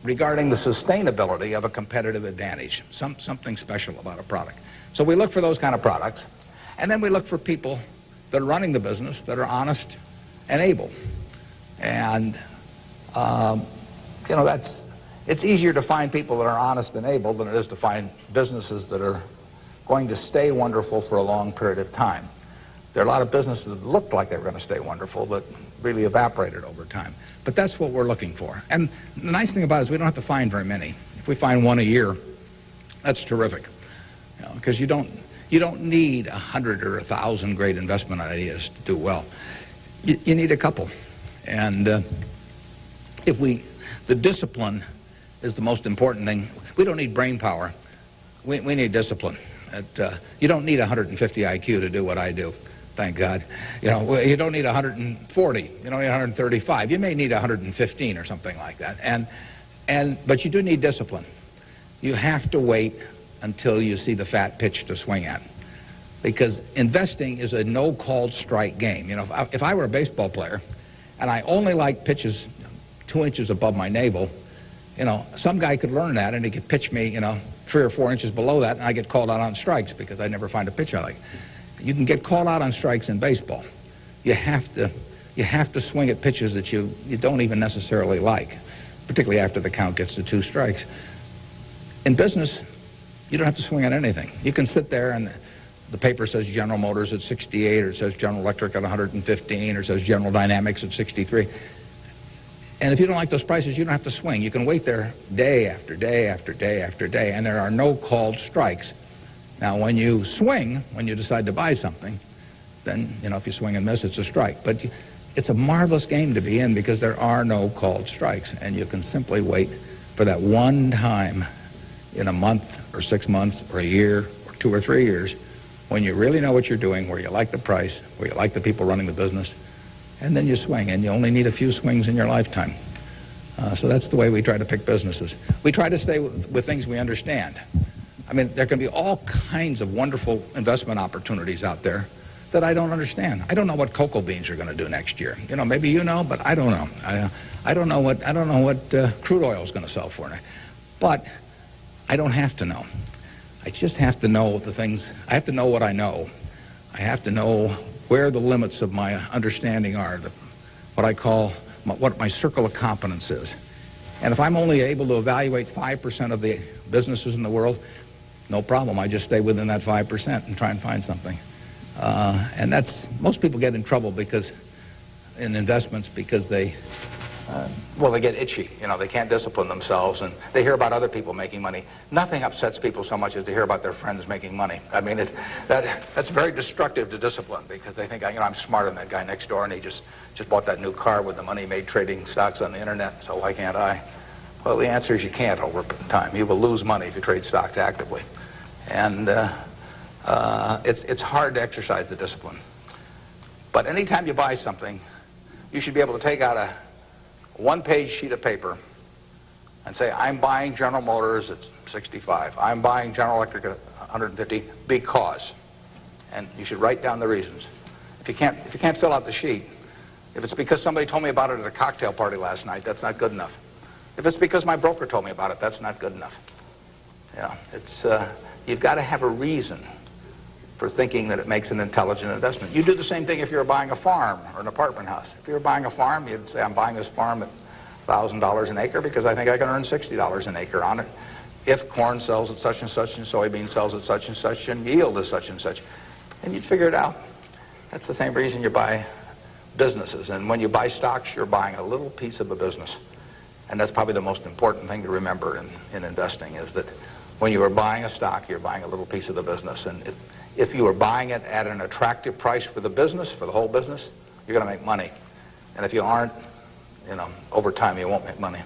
regarding the sustainability of a competitive advantage, something special about a product. So we look for those kind of products, and then we look for people that are running the business that are honest and able. And, you know, it's easier to find people that are honest and able than it is to find businesses that are going to stay wonderful for a long period of time. There are a lot of businesses that looked like they were going to stay wonderful that really evaporated over time. But that's what we're looking for. And the nice thing about it is we don't have to find very many. If we find one a year, that's terrific. Because you don't need 100 or 1,000 great investment ideas to do well. You need a couple. And the discipline is the most important thing. We don't need brain power. We need discipline. You don't need 150 IQ to do what I do. Thank God. You know, you don't need 140. You don't need 135. You may need 115 or something like that. But you do need discipline. You have to wait until you see the fat pitch to swing at. Because investing is a no-called strike game. You know, if I were a baseball player and I only liked pitches 2 inches above my navel, you know, some guy could learn that and he could pitch me, you know, 3 or 4 inches below that, and I get called out on strikes because I never find a pitch I like. You can get called out on strikes in baseball. You have to swing at pitches that you don't even necessarily like, particularly after the count gets to 2 strikes. In business, you don't have to swing at anything. You can sit there and the paper says General Motors at 68, or it says General Electric at 115, or it says General Dynamics at 63. And if you don't like those prices, you don't have to swing. You can wait there day after day after day after day, and there are no called strikes. Now, when you swing, when you decide to buy something, then, you know, if you swing and miss, it's a strike. But it's a marvelous game to be in because there are no called strikes, and you can simply wait for that one time in a month or 6 months or a year or 2 or 3 years when you really know what you're doing, where you like the price, where you like the people running the business, and then you swing, and you only need a few swings in your lifetime. So that's the way we try to pick businesses. We try to stay with things we understand. I mean, there can be all kinds of wonderful investment opportunities out there that I don't understand. I don't know what cocoa beans are going to do next year. You know, maybe you know, but I don't know. I don't know what crude oil is going to sell for. But I don't have to know. I just have to know the things. I have to know what I know. I have to know where the limits of my understanding are, what I call what my circle of competence is. And if I'm only able to evaluate 5% of the businesses in the world, no problem. I just stay within that 5% and try and find something. And most people get in trouble in investments because they get itchy. You know, they can't discipline themselves, and they hear about other people making money. Nothing upsets people so much as to hear about their friends making money. I mean, that's very destructive to discipline because they think, you know, I'm smarter than that guy next door, and he just bought that new car with the money he made trading stocks on the internet, so why can't I? Well, the answer is you can't over time. You will lose money if you trade stocks actively. And it's hard to exercise the discipline. But anytime you buy something, you should be able to take out a one-page sheet of paper and say, I'm buying General Motors at 65. I'm buying General Electric at 150 because. And you should write down the reasons. If you can't fill out the sheet, if it's because somebody told me about it at a cocktail party last night, that's not good enough. If it's because my broker told me about it, that's not good enough. You know, you've got to have a reason for thinking that it makes an intelligent investment. You do the same thing if you're buying a farm or an apartment house. If you're buying a farm, you'd say, I'm buying this farm at $1,000 an acre because I think I can earn $60 an acre on it if corn sells at such and such and soybean sells at such and yield is such and such. And you'd figure it out. That's the same reason you buy businesses. And when you buy stocks, you're buying a little piece of a business. And that's probably the most important thing to remember in investing is that when you are buying a stock, you're buying a little piece of the business. And if you are buying it at an attractive price for the business, for the whole business, you're going to make money. And if you aren't, you know, over time you won't make money.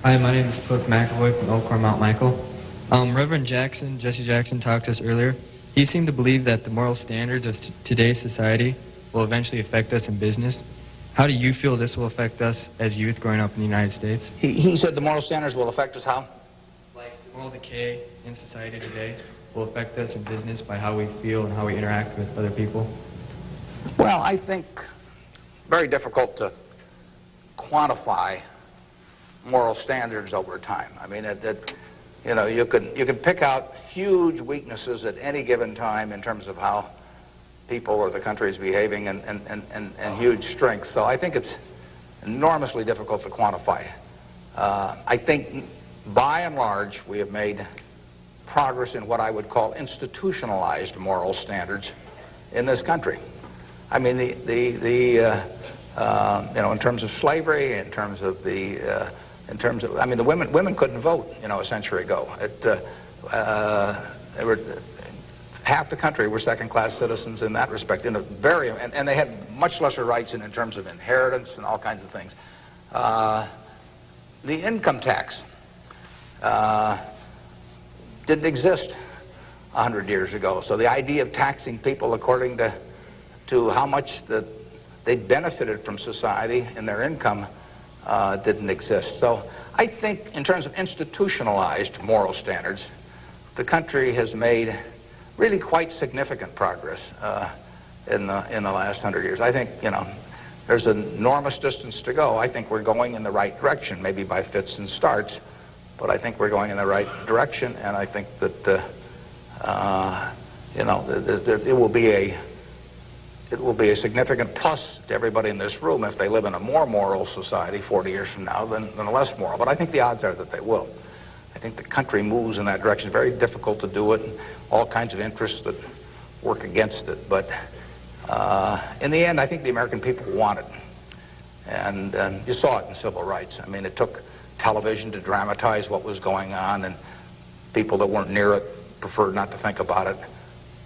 Hi, my name is Cliff McAvoy from Elkhorn, Mount Michael. Reverend Jesse Jackson, talked to us earlier. He seemed to believe that the moral standards of today's society will eventually affect us in business. How do you feel this will affect us as youth growing up in the United States? He said the moral standards will affect us how? Like moral decay in society today. will affect us in business by how we feel and how we interact with other people? Well, I think very difficult to quantify moral standards over time. I mean, you know, you can pick out huge weaknesses at any given time in terms of how people or the country is behaving, and huge strengths. So I think it's enormously difficult to quantify. I think by and large we have made progress in what I would call institutionalized moral standards in this country. I mean, you know, in terms of slavery, in terms of the I mean, the women couldn't vote, you know, a century ago. They were, half the country were second-class citizens in that respect, in a very, and they had much lesser rights in terms of inheritance and all kinds of things. The income tax didn't exist 100 years ago. So the idea of taxing people according to how much that they benefited from society and their income didn't exist. So I think in terms of institutionalized moral standards, the country has made really quite significant progress in the last 100 years. I think, you know, there's an enormous distance to go. I think we're going in the right direction, maybe by fits and starts, but I think we're going in the right direction, and I think that you know, it will be a significant plus to everybody in this room if they live in a more moral society 40 years from now than a less moral. But I think the odds are that they will. I think the country moves in that direction. It's very difficult to do it, and all kinds of interests that work against it. But in the end, I think the American people want it. And you saw it in civil rights. I mean, it took television to dramatize what was going on, and people that weren't near it preferred not to think about it.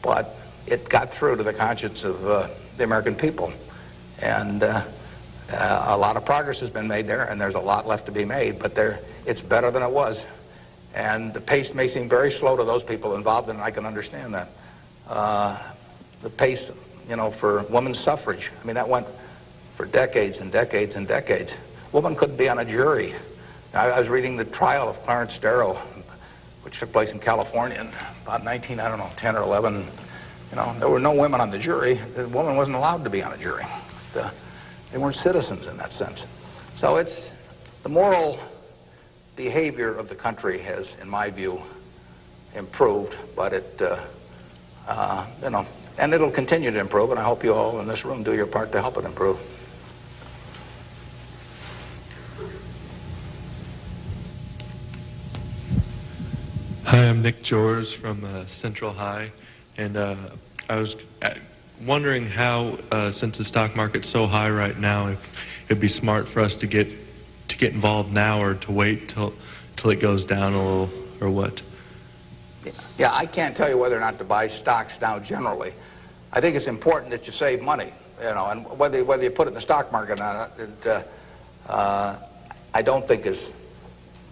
But it got through to the conscience of the American people. And a lot of progress has been made there, and there's a lot left to be made, but it's better than it was. And the pace may seem very slow to those people involved, and I can understand that. The pace, you know, for women's suffrage, I mean, that went for decades and decades and decades. Women couldn't be on a jury. I was reading the trial of Clarence Darrow, which took place in California in about 10 or 11. You know, there were no women on the jury. The woman wasn't allowed to be on a jury. They weren't citizens in that sense. So it's the moral behavior of the country has, in my view, improved, but it, you know, and it'll continue to improve, and I hope you all in this room do your part to help it improve. Hi, I'm Nick Jors from Central High, and I was wondering how, since the stock market's so high right now, if it'd be smart for us to get involved now, or to wait till it goes down a little, or what? Yeah, I can't tell you whether or not to buy stocks now generally. I think it's important that you save money, you know, and whether you put it in the stock market or not, I don't think is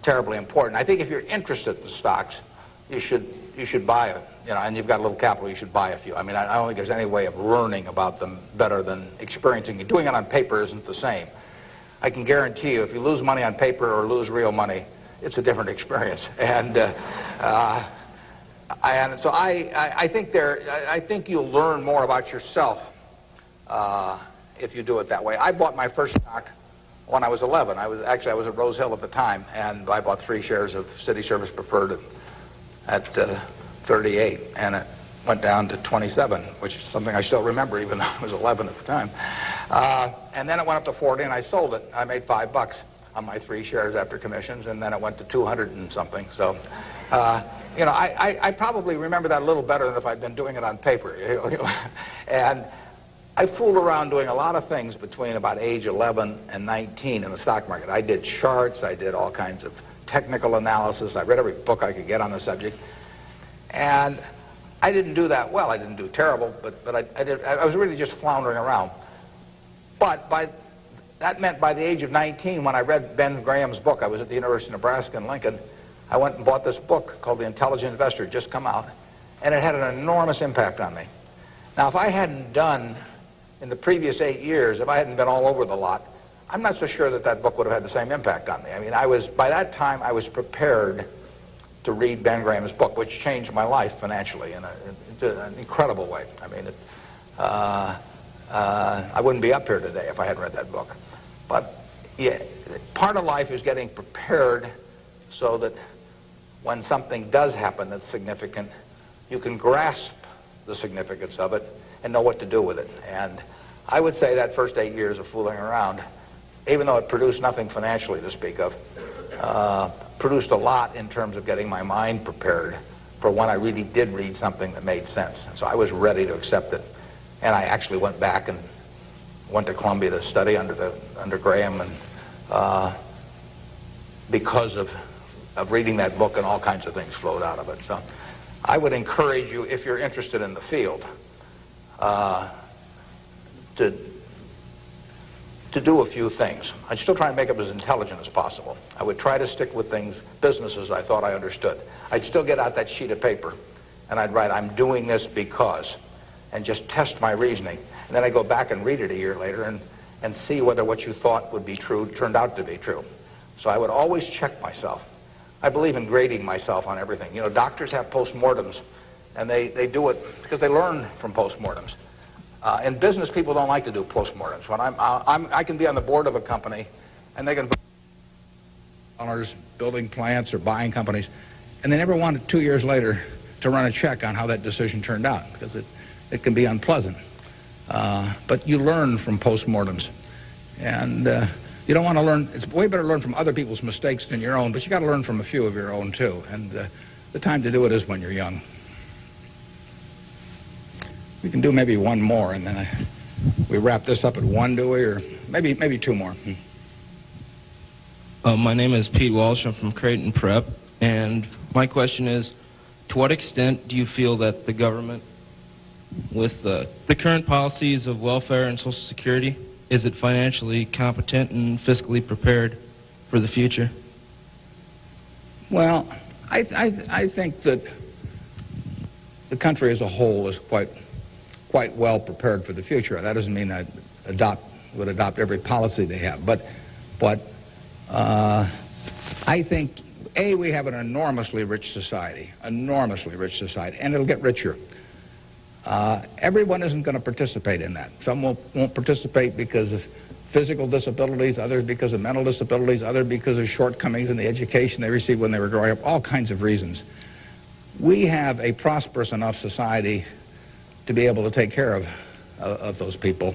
terribly important. I think if you're interested in stocks, you should buy it, you know, and you've got a little capital, you should buy a few. I mean, I don't think there's any way of learning about them better than experiencing it. Doing it on paper isn't the same. I can guarantee you, if you lose money on paper or lose real money, it's a different experience. And so I think you'll learn more about yourself if you do it that way. I bought my first stock when I was 11. I was at Rose Hill at the time, and I bought 3 shares of City Service Preferred at 38, and it went down to 27, which is something I still remember, even though I was 11 at the time. And then it went up to 40, and I sold it. I made $5 on my 3 shares after commissions, and then it went to 200 and something. So, you know, I probably remember that a little better than if I'd been doing it on paper. And I fooled around doing a lot of things between about age 11 and 19 in the stock market. I did charts, I did all kinds of technical analysis, I read every book I could get on the subject, and I didn't do that well. I didn't do terrible, but I was really just floundering around. But that meant by the age of 19, when I read Ben Graham's book, I was at the University of Nebraska in Lincoln, I went and bought this book called The Intelligent Investor. It just come out, and it had an enormous impact on me. Now, if I hadn't done, in the previous 8 years, if I hadn't been all over the lot, I'm not so sure that book would have had the same impact on me. I mean, by that time, I was prepared to read Ben Graham's book, which changed my life financially in an incredible way. I mean, I wouldn't be up here today if I hadn't read that book. But yeah, part of life is getting prepared so that when something does happen that's significant, you can grasp the significance of it and know what to do with it. And I would say that first 8 years of fooling around, even though it produced nothing financially to speak of, produced a lot in terms of getting my mind prepared for when I really did read something that made sense. So I was ready to accept it. And I actually went back and went to Columbia to study under Graham, and because of reading that book, and all kinds of things flowed out of it. So I would encourage you, if you're interested in the field, to do a few things. I'd still try and make it as intelligent as possible. I would try to stick with businesses I thought I understood. I'd still get out that sheet of paper and I'd write, I'm doing this because, and just test my reasoning. And then I'd go back and read it a year later and see whether what you thought would be true turned out to be true. So I would always check myself. I believe in grading myself on everything. You know, doctors have postmortems, and they do it because they learn from postmortems. In business, people don't like to do postmortems. When I can be on the board of a company, and they can building plants or buying companies, and they never wanted 2 years later to run a check on how that decision turned out, because it can be unpleasant. But you learn from postmortems, and you don't want to learn. It's way better to learn from other people's mistakes than your own, but you got to learn from a few of your own too. And the time to do it is when you're young. We can do maybe one more, and then we wrap this up at one, do we? Or maybe two more. My name is Pete Walsh. I'm from Creighton Prep, and my question is, to what extent do you feel that the government, with the current policies of welfare and Social Security, is it financially competent and fiscally prepared for the future? Well, I think that the country as a whole is quite well prepared for the future. That doesn't mean I would adopt every policy they have, but I think we have an enormously rich society, and it'll get richer. Everyone isn't going to participate in that. Some won't participate because of physical disabilities, others because of mental disabilities, others because of shortcomings in the education they received when they were growing up, all kinds of reasons. We have a prosperous enough society to be able to take care of those people,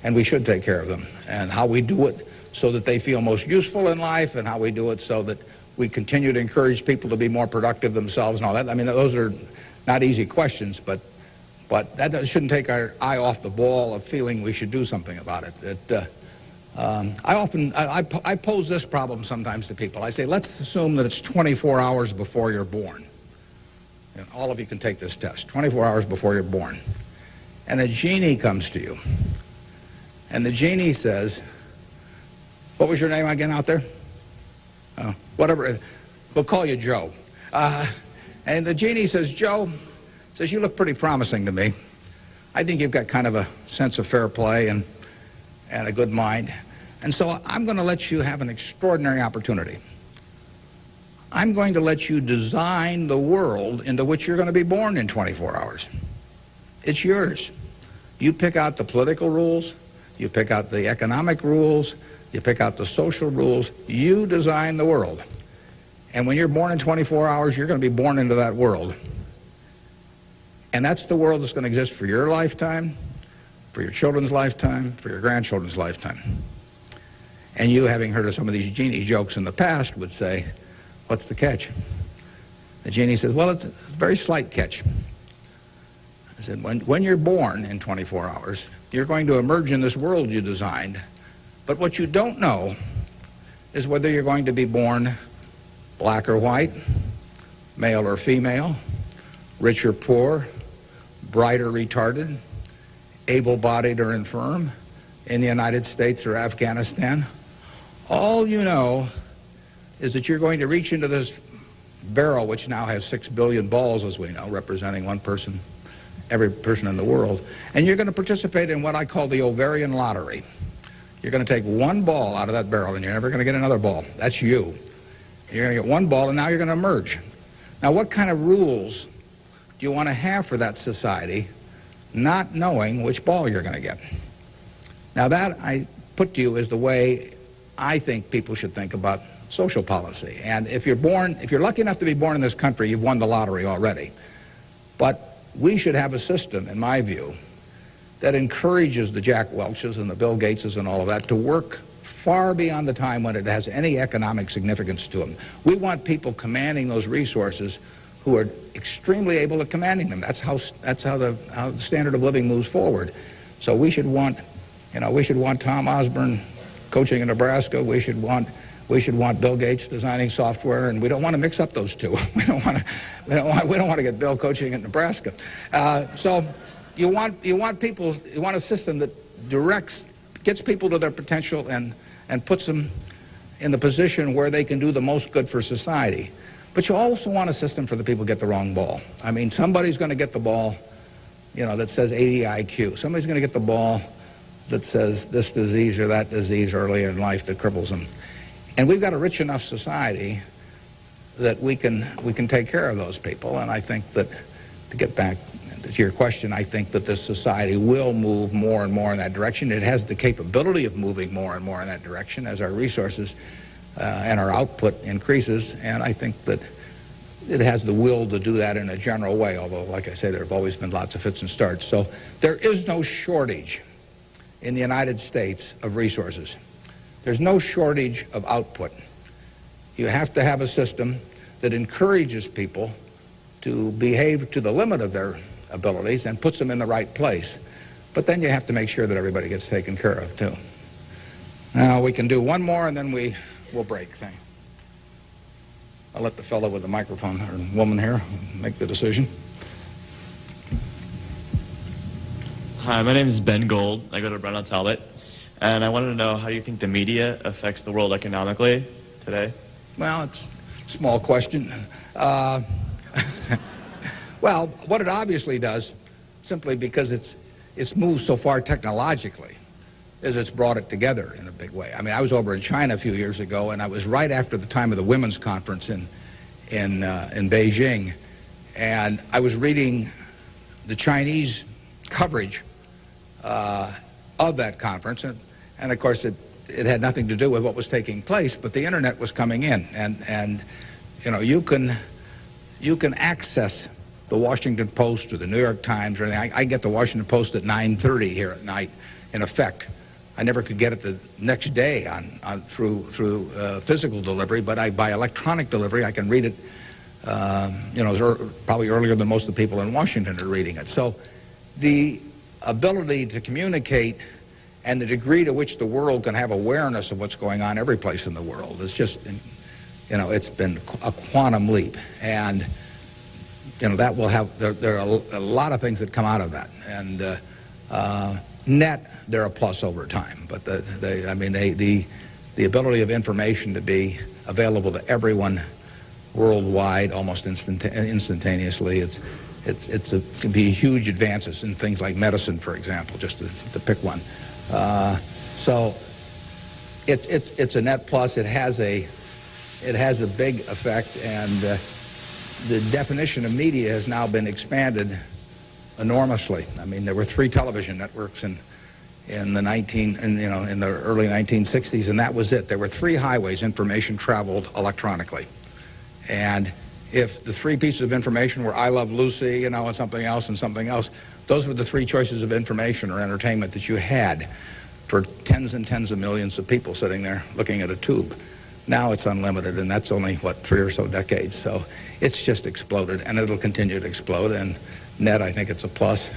and we should take care of them. And how we do it so that they feel most useful in life, and how we do it so that we continue to encourage people to be more productive themselves and all that. I mean, those are not easy questions, but that shouldn't take our eye off the ball of feeling we should do something about it. I pose this problem sometimes to people. I say, let's assume that it's 24 hours before you're born. And all of you can take this test, 24 hours before you're born. And a genie comes to you. And the genie says, what was your name again out there? Whatever, we'll call you Joe. And the genie says, Joe, says, you look pretty promising to me. I think you've got kind of a sense of fair play and a good mind. And so I'm going to let you have an extraordinary opportunity. I'm going to let you design the world into which you're going to be born in 24 hours. It's yours. You pick out the political rules, you pick out the economic rules, you pick out the social rules, you design the world. And when you're born in 24 hours, you're going to be born into that world. And that's the world that's going to exist for your lifetime, for your children's lifetime, for your grandchildren's lifetime. And you, having heard of some of these genie jokes in the past, would say, what's the catch? The genie says, well, it's a very slight catch. I said, when you're born in 24 hours, you're going to emerge in this world you designed. But what you don't know is whether you're going to be born black or white, male or female, rich or poor, bright or retarded, able-bodied or infirm, in the United States or Afghanistan. All you know is that you're going to reach into this barrel, which now has 6 billion balls, as we know, representing one person, every person in the world, and you're going to participate in what I call the ovarian lottery. You're going to take one ball out of that barrel, and you're never going to get another ball. That's you. You're going to get one ball, and now you're going to emerge. Now, what kind of rules do you want to have for that society, not knowing which ball you're going to get? Now, that I put to you is the way I think people should think about social policy. And if you're lucky enough to be born in this country, you've won the lottery already. But we should have a system, in my view, that encourages the Jack Welches and the Bill Gateses and all of that to work far beyond the time when it has any economic significance to them. We want people commanding those resources who are extremely able at commanding them. That's how the standard of living moves forward. So we should want, Tom Osborne coaching in Nebraska. We should want Bill Gates designing software, and we don't want to mix up those two. We don't want to get Bill coaching in Nebraska. So you want a system that gets people to their potential and puts them in the position where they can do the most good for society. But you also want a system for the people who get the wrong ball. I mean, somebody's going to get the ball, that says 80 IQ. Somebody's going to get the ball that says this disease or that disease early in life that cripples them. And we've got a rich enough society that we can take care of those people. And I think that, to get back to your question, I think that this society will move more and more in that direction. It has the capability of moving more and more in that direction as our resources and our output increases. And I think that it has the will to do that in a general way, although, like I say, there have always been lots of fits and starts. So there is no shortage in the United States of resources. There's no shortage of output. You have to have a system that encourages people to behave to the limit of their abilities and puts them in the right place. But then you have to make sure that everybody gets taken care of, too. Now, we can do one more, and then we'll break. I'll let the fellow with the microphone, or woman here, make the decision. Hi, my name is Ben Gold. I go to Brown Talbot. And I wanted to know, how do you think the media affects the world economically today? Well, it's a small question. Well, what it obviously does, simply because it's moved so far technologically, is it's brought it together in a big way. I mean, I was over in China a few years ago, and I was right after the time of the women's conference in Beijing, and I was reading the Chinese coverage of that conference, and of course it had nothing to do with what was taking place, but the internet was coming in, and you can access the Washington Post or the New York Times or anything. I get the Washington Post at 9:30 here at night. In effect, I never could get it the next day through physical delivery, but by electronic delivery I can read it. Probably earlier than most of the people in Washington are reading it. So the ability to communicate and the degree to which the world can have awareness of what's going on every place in the world is just, it's been a quantum leap. And, that will have, there are a lot of things that come out of that. And net, they're a plus over time. But the ability of information to be available to everyone worldwide almost instantaneously, it can be huge advances in things like medicine, for example, just to pick one. So it's a net plus. It has a big effect, and the definition of media has now been expanded enormously. I mean, there were 3 television networks in the early 1960s, and that was it. There were 3 highways information traveled electronically, and if the 3 pieces of information were I Love Lucy, and something else and something else, those were the 3 choices of information or entertainment that you had for tens and tens of millions of people sitting there looking at a tube. Now it's unlimited, and that's only, 3 or so decades. So it's just exploded, and it'll continue to explode. And net, I think it's a plus.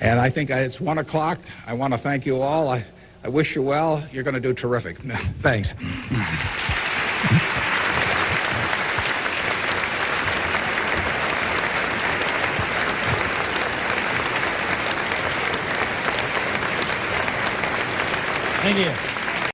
And I think it's 1 o'clock. I want to thank you all. I wish you well. You're going to do terrific. Thanks. Thank you.